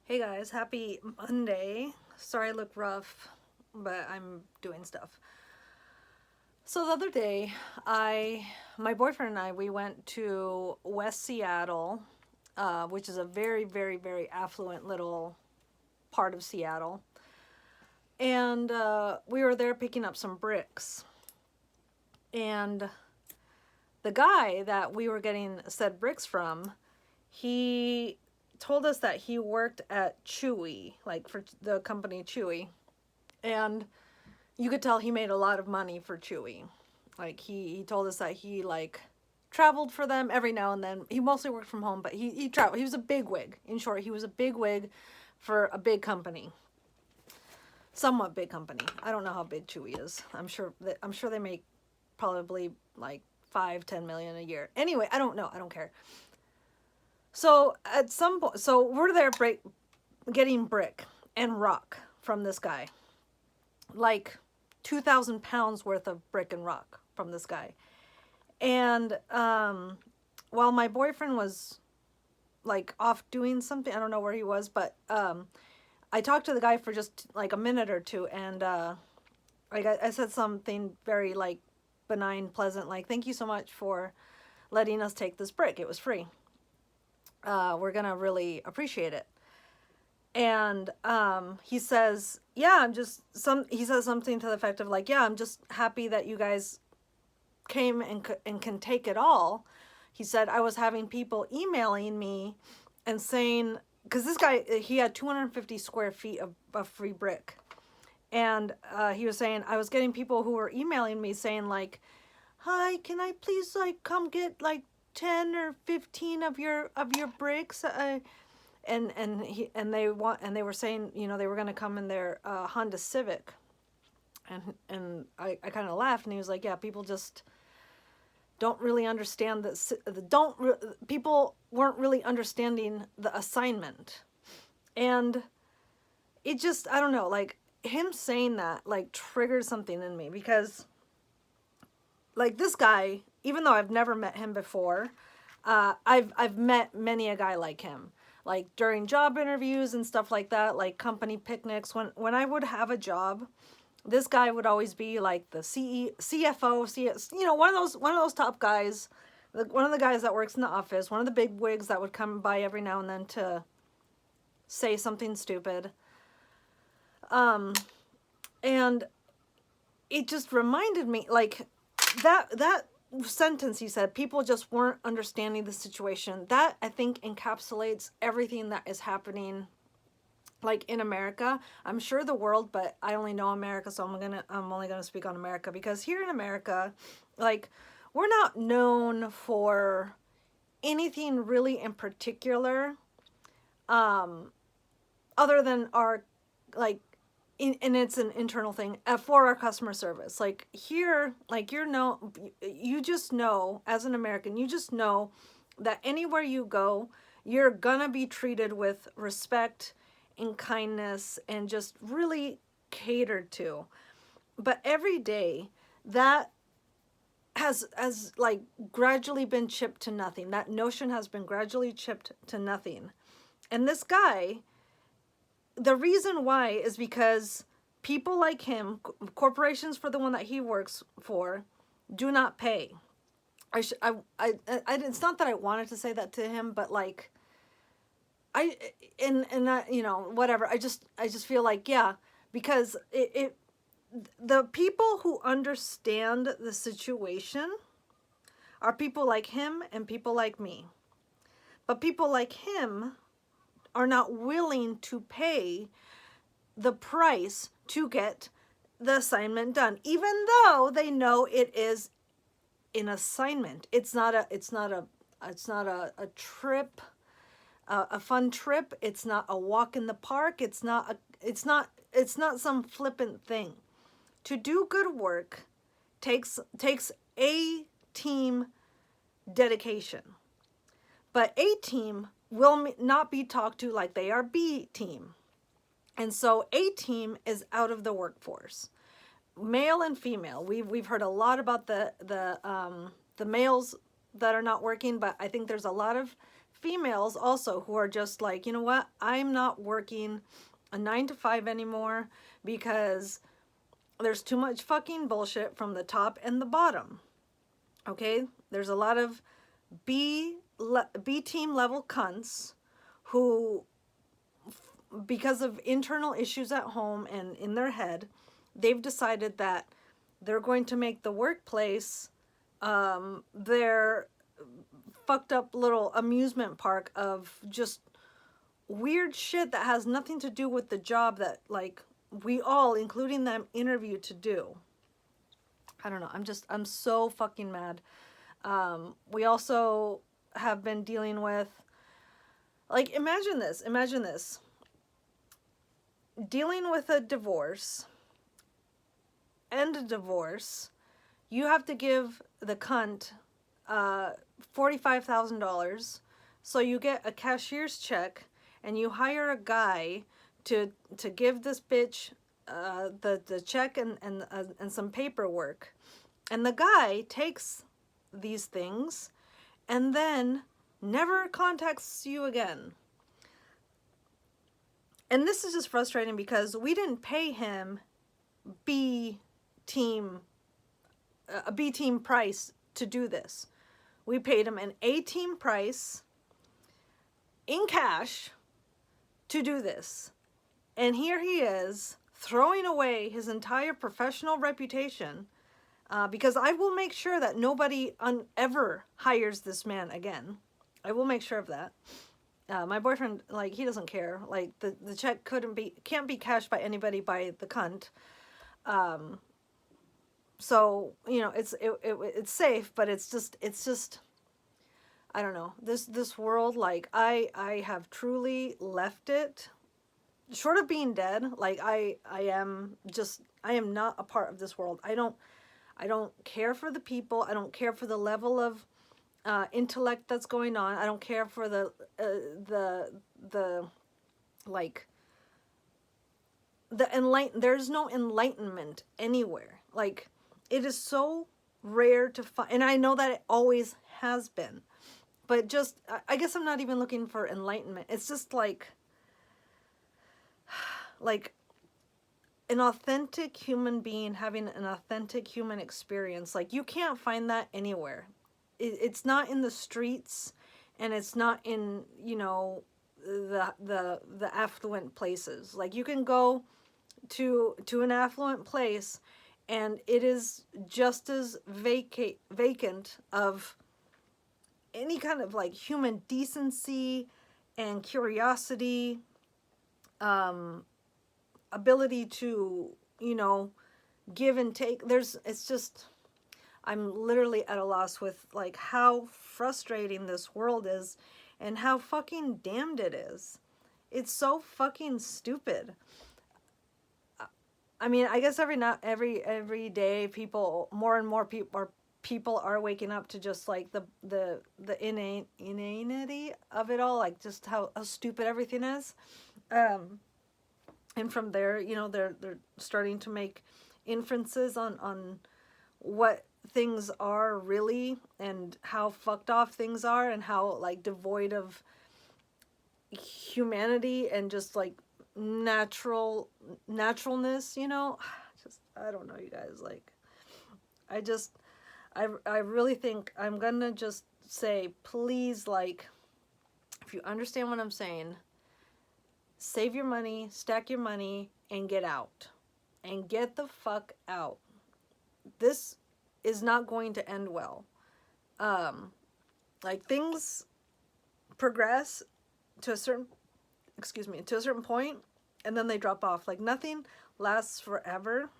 Hey guys, happy Monday. Sorry I look rough, but I'm doing stuff. So the other day, my boyfriend and I, we went to West Seattle, which is a very, very, very affluent little part of Seattle. And we were there picking up some bricks. And the guy that we were getting said bricks from, he told us that he worked at Chewy, like for the company Chewy. And you could tell he made a lot of money for Chewy. Like he told us that he like traveled for them every now and then. He mostly worked from home, but he traveled. He was a big wig. In short, he was a big wig for a big company. Somewhat big company. I don't know how big Chewy is. I'm sure they make probably like 5-10 million a year. Anyway, I don't know. I don't care. So at some point, so we're there getting brick and rock from this guy. Like 2,000 pounds worth of brick and rock from this guy. And while my boyfriend was like off doing something, I don't know where he was, but I talked to the guy for just like a minute or two, and like I said something very like benign, pleasant, like thank you so much for letting us take this brick. It was free. We're gonna really appreciate it. And he says, yeah, he says something to the effect of like, yeah, I'm just happy that you guys came and can take it all. He said, I was having people emailing me and saying, because this guy, he had 250 square feet of free brick. And he was saying, I was getting people who were emailing me saying like, hi, can I please like come get like 10 or 15 of your bricks? And they were saying, you know, they were going to come in their Honda Civic. And I kind of laughed, and he was like, yeah, people just don't really understand people weren't really understanding the assignment. And it just, I don't know, like him saying that like triggered something in me, because like this guy, even though I've never met him before, I've met many a guy like him, like during job interviews and stuff like that, like company picnics. When I would have a job, this guy would always be like the CFO, you know, one of those top guys, one of the guys that works in the office, one of the big wigs that would come by every now and then to say something stupid. And it just reminded me, like that sentence he said, people just weren't understanding the situation. That I think encapsulates everything that is happening like in America. I'm sure the world, but I only know America, so I'm only gonna speak on America, because here in America, like we're not known for anything really in particular, other than our like and it's an internal thing for our customer service. Like here, like you just know, as an American, you just know that anywhere you go, you're gonna be treated with respect and kindness and just really catered to. But every day, that has like gradually been chipped to nothing. That notion has been gradually chipped to nothing. And this guy, the reason why is because people like him, corporations for the one that he works for, do not pay. It's not that I wanted to say that to him, but like, and that, you know, whatever. I just feel like, yeah, because the people who understand the situation are people like him and people like me. But people like him are not willing to pay the price to get the assignment done, even though they know it is an assignment. It's not a trip, a fun trip. It's not a walk in the park. It's not some flippant thing. To do good work takes a team dedication. But A team will not be talked to like they are B team. And so A team is out of the workforce. Male and female. We've heard a lot about the males that are not working, but I think there's a lot of females also who are just like, you know what, I'm not working a 9 to 5 anymore because there's too much fucking bullshit from the top and the bottom. Okay, there's a lot of B team level cunts who, because of internal issues at home and in their head, they've decided that they're going to make the workplace their fucked up little amusement park of just weird shit that has nothing to do with the job that, like, we all, including them, interviewed to do. I don't know. I'm so fucking mad. We also have been dealing with, like, imagine this. Dealing with a divorce, you have to give the cunt $45,000. So you get a cashier's check and you hire a guy to give this bitch the check and some paperwork. And the guy takes these things and then never contacts you again. And this is just frustrating because we didn't pay him a B team price to do this. We paid him an A team price in cash to do this. And here he is throwing away his entire professional reputation because I will make sure that nobody ever hires this man again. I will make sure of that. My boyfriend, like, he doesn't care. Like, the check can't be cashed by anybody by the cunt. So, you know, it's safe, but it's just, I don't know. This world, like, I have truly left it. Short of being dead, like, I am not a part of this world. I don't care for the people. I don't care for the level of intellect that's going on. I don't care for the there's no enlightenment anywhere. Like, it is so rare to find, and I know that it always has been, but just, I guess I'm not even looking for enlightenment. It's just like an authentic human being having an authentic human experience. Like, you can't find that anywhere. It's not in the streets, and it's not in, you know, the affluent places. Like, you can go to an affluent place and it is just as vacant of any kind of, like, human decency and curiosity, ability to, you know, give and take. It's just, I'm literally at a loss with, like, how frustrating this world is and how fucking damned it is. It's so fucking stupid. I mean, I guess every day more and more people are waking up to just, like, the inanity of it all, like, just how stupid everything is. And from there, you know, they're starting to make inferences on what things are really and how fucked off things are and how, like, devoid of humanity and just, like, naturalness, you know. Just, I don't know, you guys. Like, I really think I'm gonna just say, please, like, if you understand what I'm saying, save your money, stack your money, and get out. And get the fuck out. This is not going to end well. Like, things progress to a certain point, and then they drop off. Like, nothing lasts forever.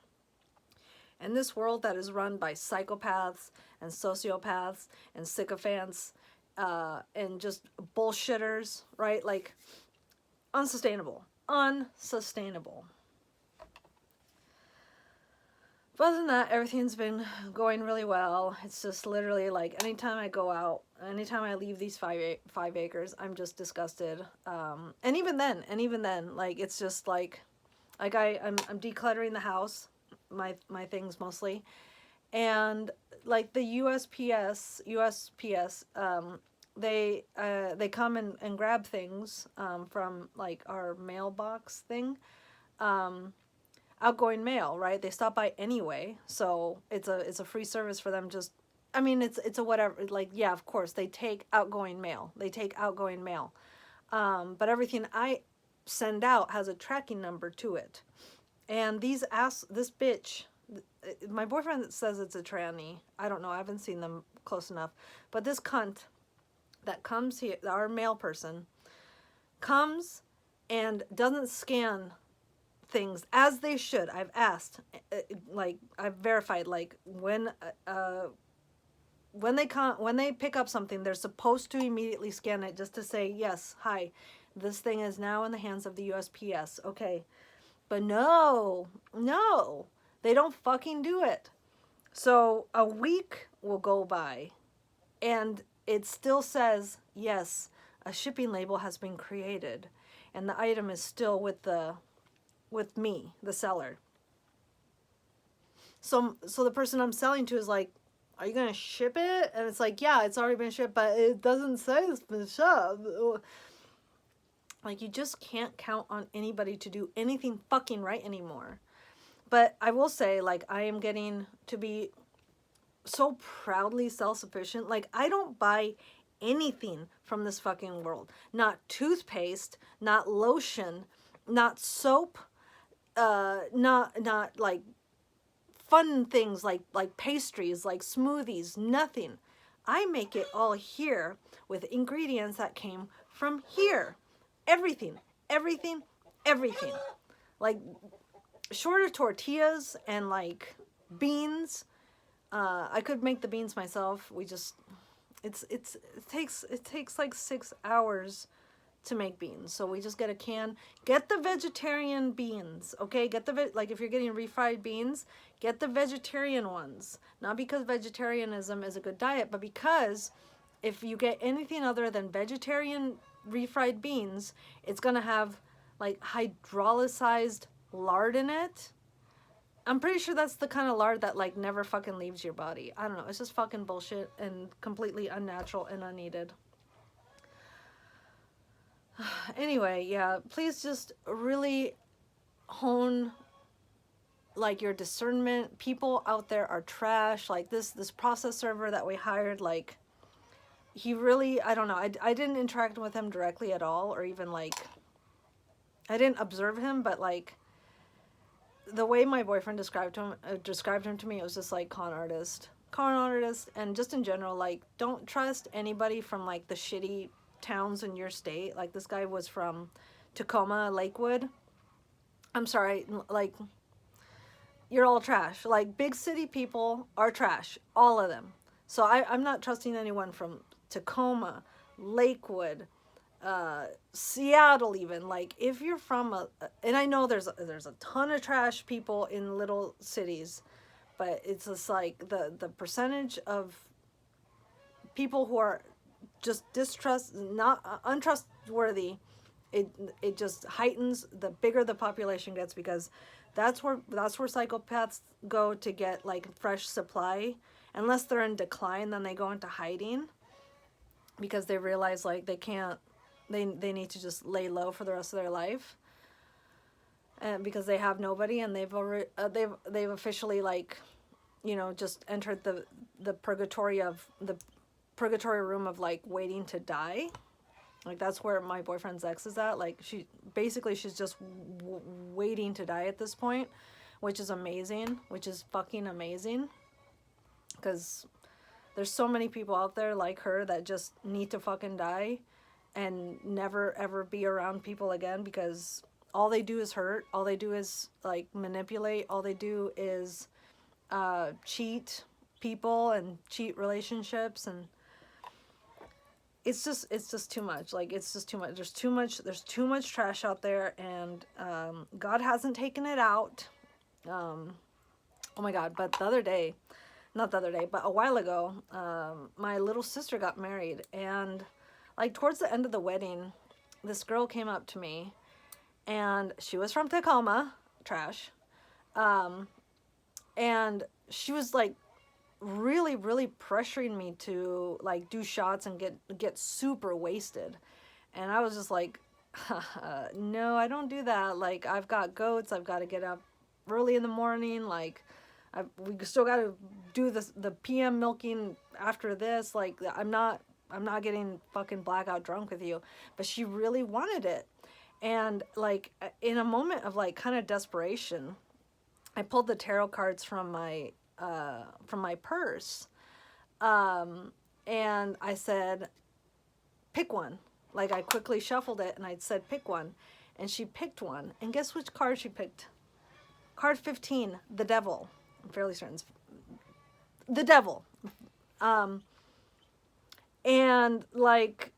And this world that is run by psychopaths and sociopaths and sycophants and just bullshitters, right? Like, unsustainable. But other than that, everything's been going really well. It's just literally, like, anytime I go out, anytime I leave these 5 acres, I'm just disgusted. And even then, like, it's just like I'm decluttering the house, my things mostly, and, like, the USPS they come and grab things from like our mailbox thing, outgoing mail, right? They stop by anyway, so it's a free service for them. Just, I mean, it's a whatever. Like, yeah, of course they take outgoing mail. They take outgoing mail, but everything I send out has a tracking number to it. And this bitch, my boyfriend says it's a tranny. I don't know. I haven't seen them close enough. But this cunt that comes here, our mail person, comes and doesn't scan things as they should. I've asked, like I've verified, like when they pick up something, they're supposed to immediately scan it just to say, yes, hi, this thing is now in the hands of the USPS. Okay. But no, they don't fucking do it. So a week will go by and it still says, yes, a shipping label has been created and the item is still with me, the seller. So the person I'm selling to is like, are you going to ship it? And it's like, yeah, it's already been shipped, but it doesn't say it's been shipped. Like, you just can't count on anybody to do anything fucking right anymore. But I will say, like, I am getting to be so proudly self-sufficient. Like, I don't buy anything from this fucking world. Not toothpaste, not lotion, not soap, not like fun things like pastries, like smoothies, nothing. I make it all here with ingredients that came from here. Everything. Like, short of tortillas and like beans, I could make the beans myself. It takes like 6 hours to make beans. So we just get a can. Get the vegetarian beans, okay? Like if you're getting refried beans, get the vegetarian ones. Not because vegetarianism is a good diet, but because if you get anything other than vegetarian refried beans, it's gonna have like hydrolyzed lard in it. I'm pretty sure that's the kind of lard that like never fucking leaves your body. I don't know. It's just fucking bullshit and completely unnatural and unneeded. Anyway, yeah, please just really hone like your discernment. People out there are trash. Like this process server that we hired, like he really, I don't know. I didn't interact with him directly at all, or even like I didn't observe him, but like the way my boyfriend described him to me, it was just like con artist, and just in general, like don't trust anybody from like the shitty towns in your state. Like this guy was from Tacoma, Lakewood. I'm sorry, like you're all trash. Like big city people are trash, all of them. So I'm not trusting anyone from Tacoma, Lakewood, Seattle even. Like if you're from and I know there's a ton of trash people in little cities, but it's just like the percentage of people who are just not untrustworthy, it just heightens the bigger the population gets, because that's where psychopaths go to get like fresh supply. Unless they're in decline, then they go into hiding because they realize like they can't, they need to just lay low for the rest of their life, and because they have nobody, and they've officially like, you know, just entered the purgatory room of like waiting to die. Like that's where my boyfriend's ex is at. Like she's just waiting to die at this point, which is amazing, which is fucking amazing, because there's so many people out there like her that just need to fucking die and never ever be around people again, because all they do is hurt, all they do is like manipulate, all they do is cheat people and cheat relationships, and it's just too much. Like it's just too much. There's too much trash out there, and God hasn't taken it out. Oh my God! But not the other day, but a while ago, my little sister got married, and like towards the end of the wedding, this girl came up to me, and she was from Tacoma, trash, and she was like really, really pressuring me to like do shots and get super wasted. And I was just like, no, I don't do that. Like, I've got goats. I've got to get up early in the morning. Like, we still got to do the PM milking after this. Like, I'm not getting fucking blackout drunk with you. But she really wanted it. And like, in a moment of like kind of desperation, I pulled the tarot cards from my purse. And I said, pick one. Like, I quickly shuffled it and I said, pick one. And she picked one. And guess which card she picked? Card 15, the devil. I'm fairly certain it's the devil. And like,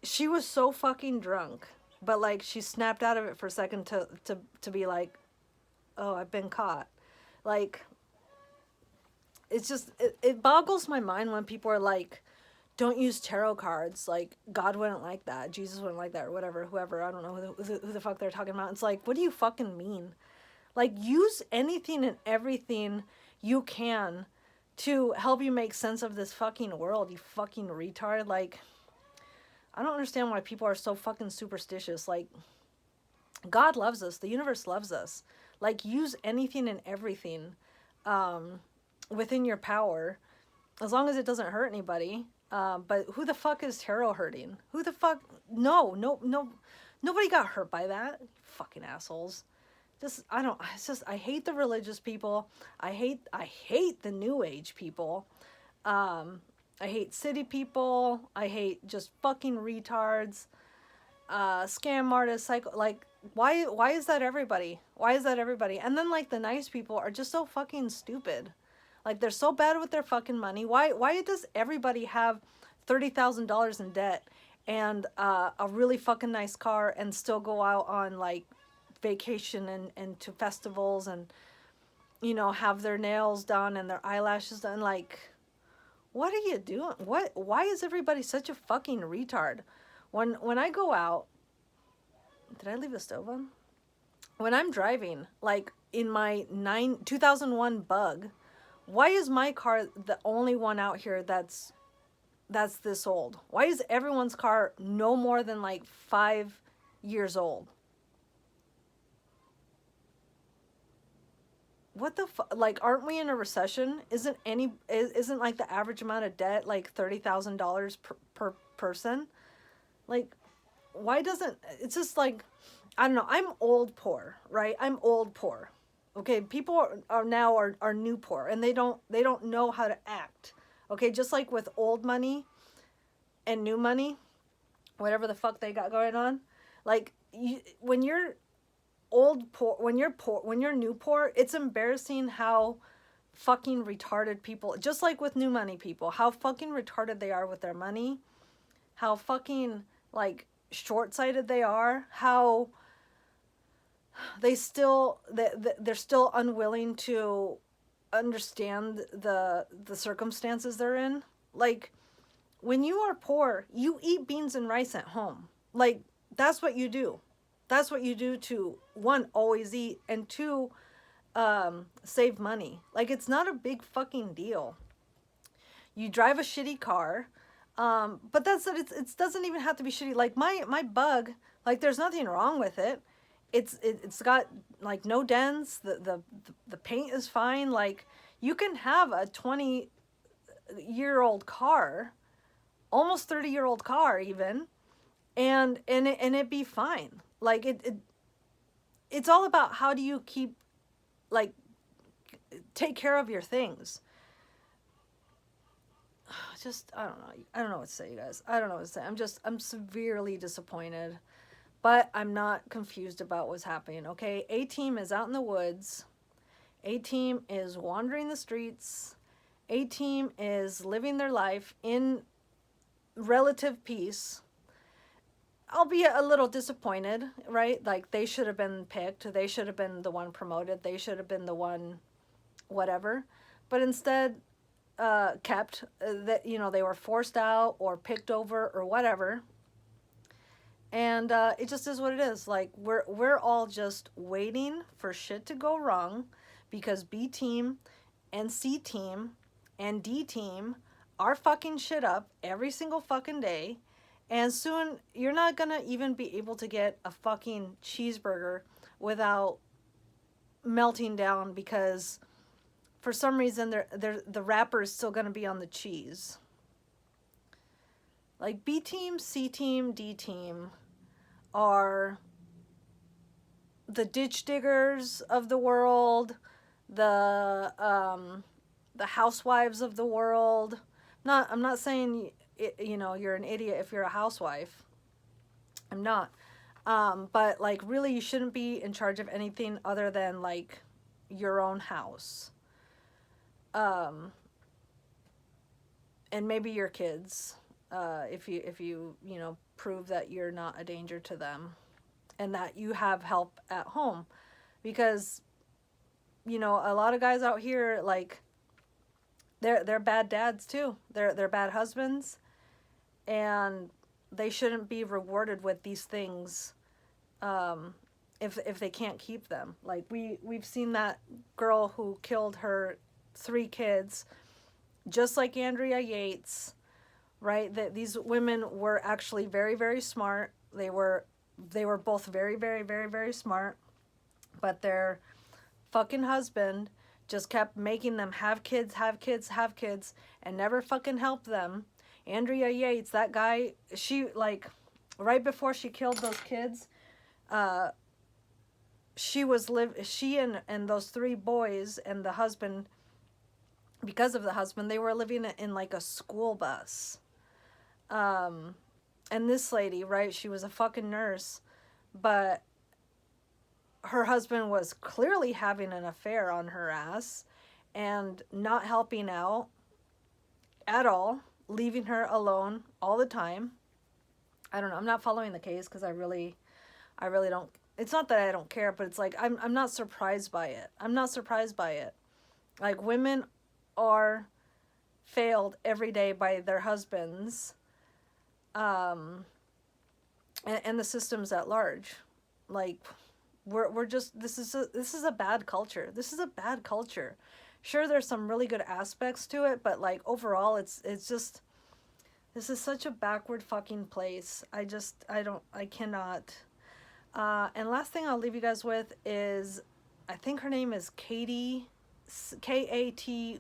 she was so fucking drunk. But like, she snapped out of it for a second to be like, oh, I've been caught. Like, it's just, it boggles my mind when people are like, don't use tarot cards. Like, God wouldn't like that. Jesus wouldn't like that, or whatever, whoever. I don't know who the fuck they're talking about. It's like, what do you fucking mean? Like, use anything and everything you can to help you make sense of this fucking world, you fucking retard. Like, I don't understand why people are so fucking superstitious. Like, God loves us. The universe loves us. Like, use anything and everything within your power, as long as it doesn't hurt anybody. But who the fuck is tarot hurting? Who the fuck? No. Nobody got hurt by that. Fucking assholes. I hate the religious people. I hate the new age people. I hate city people. I hate just fucking retards. Scam artists, psycho, like, why is that everybody? Why is that everybody? And then like the nice people are just so fucking stupid. Like, they're so bad with their fucking money. Why does everybody have $30,000 in debt and a really fucking nice car and still go out on like vacation and to festivals and, you know, have their nails done and their eyelashes done? Like, what are you doing? Why is everybody such a fucking retard? When I go out, did I leave the stove on? When I'm driving, like in my 2001 Bug, why is my car the only one out here that's this old? Why is everyone's car no more than like 5 years old? What the fuck? Like, aren't we in a recession? Isn't like the average amount of debt like $30,000 per person? Like, why doesn't, it's just like, I don't know. I'm old poor, right? I'm old poor. Okay, people are now new poor, and they don't know how to act. Okay, just like with old money and new money, whatever the fuck they got going on. Like, when you're old poor, when you're new poor, it's embarrassing how fucking retarded people, just like with new money people, how fucking retarded they are with their money, how fucking like short-sighted they are, how they're still unwilling to understand the circumstances they're in. Like, when you are poor, you eat beans and rice at home. Like, that's what you do. That's what you do to, one, always eat, and two, save money. Like, it's not a big fucking deal. You drive a shitty car, but that's it. It doesn't even have to be shitty. Like, my Bug, like, there's nothing wrong with it. It's got like no dents. The paint is fine. Like, you can have a 20-year-old car, almost 30-year-old car even, and it be fine. Like, it's all about how do you keep, like, take care of your things. Just, I don't know. I don't know what to say, you guys. I don't know what to say. I'm severely disappointed. But I'm not confused about what's happening, okay? A-Team is out in the woods. A-Team is wandering the streets. A-Team is living their life in relative peace. I'll be a little disappointed, right? Like, they should have been picked. They should have been the one promoted. They should have been the one whatever. But instead, kept, that, you know, they were forced out or picked over or whatever. And it just is what it is. Like, we're all just waiting for shit to go wrong because B-Team and C-Team and D team are fucking shit up every single fucking day. And soon you're not gonna even be able to get a fucking cheeseburger without melting down because for some reason the wrapper is still gonna be on the cheese. Like B team, C team, D team are the ditch diggers of the world, the housewives of the world. I'm not saying you're an idiot if you're a housewife. I'm not. But like really you shouldn't be in charge of anything other than like your own house. And maybe your kids, if you prove that you're not a danger to them and that you have help at home. Because a lot of guys out here, like, they're bad dads too. They're bad husbands, and they shouldn't be rewarded with these things if they can't keep them. Like we've seen that girl who killed her 3 kids, just like Andrea Yates, right? That these women were actually very, very smart. They were both very, very, very, very smart, but their fucking husband just kept making them have kids, have kids, have kids, and never fucking helped them. Andrea Yates, that guy, she, like, right before she killed those kids, she and those 3 boys and the husband, because of the husband, they were living in like a school bus. And this lady, right, she was a fucking nurse, but her husband was clearly having an affair on her ass and not helping out at all, leaving her alone all the time. I don't know. I'm not following the case because I really don't. It's not that I don't care, but it's like I'm not surprised by it. I'm not surprised by it. Like, women are failed every day by their husbands, and the systems at large. Like, we're just, this is a bad culture. This is a bad culture. Sure, there's some really good aspects to it, but like overall, it's just, this is such a backward fucking place. I cannot. And last thing I'll leave you guys with is, I think her name is Katy, Katy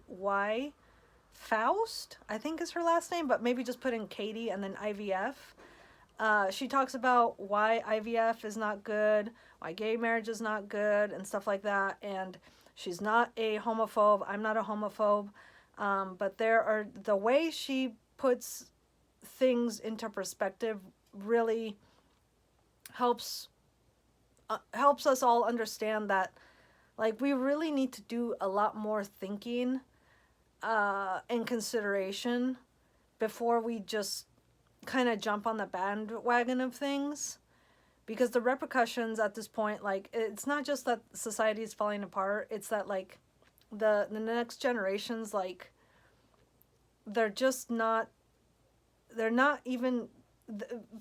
Faust, I think is her last name, but maybe just put in Katy and then IVF. She talks about why IVF is not good, why gay marriage is not good, and stuff like that. And she's not a homophobe. I'm not a homophobe. But the way she puts things into perspective really helps us all understand that, like, we really need to do a lot more thinking and consideration before we just kind of jump on the bandwagon of things, because the repercussions at this point, like, it's not just that society is falling apart, it's that, like, the next generations, like, they're not even,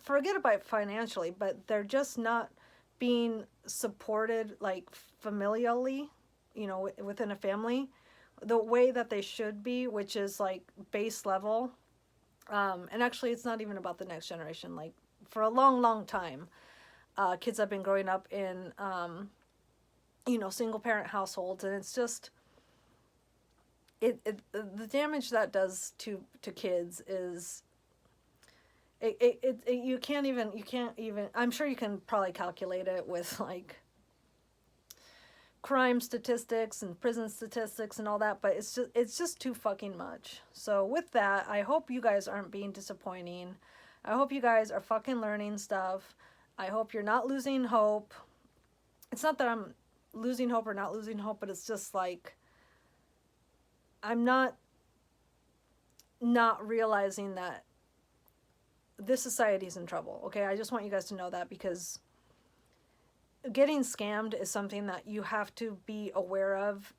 forget about financially, but they're just not being supported, like, familially, within a family, the way that they should be, which is like base level. And actually, it's not even about the next generation. Like, for a long, long time, kids have been growing up in, single parent households, and it's just, the damage that does to kids is, you can't even, I'm sure you can probably calculate it with, like, crime statistics and prison statistics and all that, but it's just too fucking much. So with that, I hope you guys aren't being disappointing. I hope you guys are fucking learning stuff. I hope you're not losing hope. It's not that I'm losing hope or not losing hope, but it's just like, I'm not realizing that this society's in trouble. Okay, I just want you guys to know that, because getting scammed is something that you have to be aware of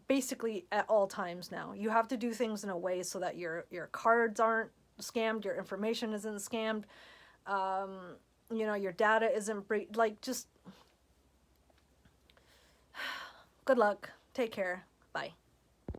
basically at all times now. You have to do things in a way so that your cards aren't scammed, your information isn't scammed, your data isn't like, just good luck. Take care. Bye.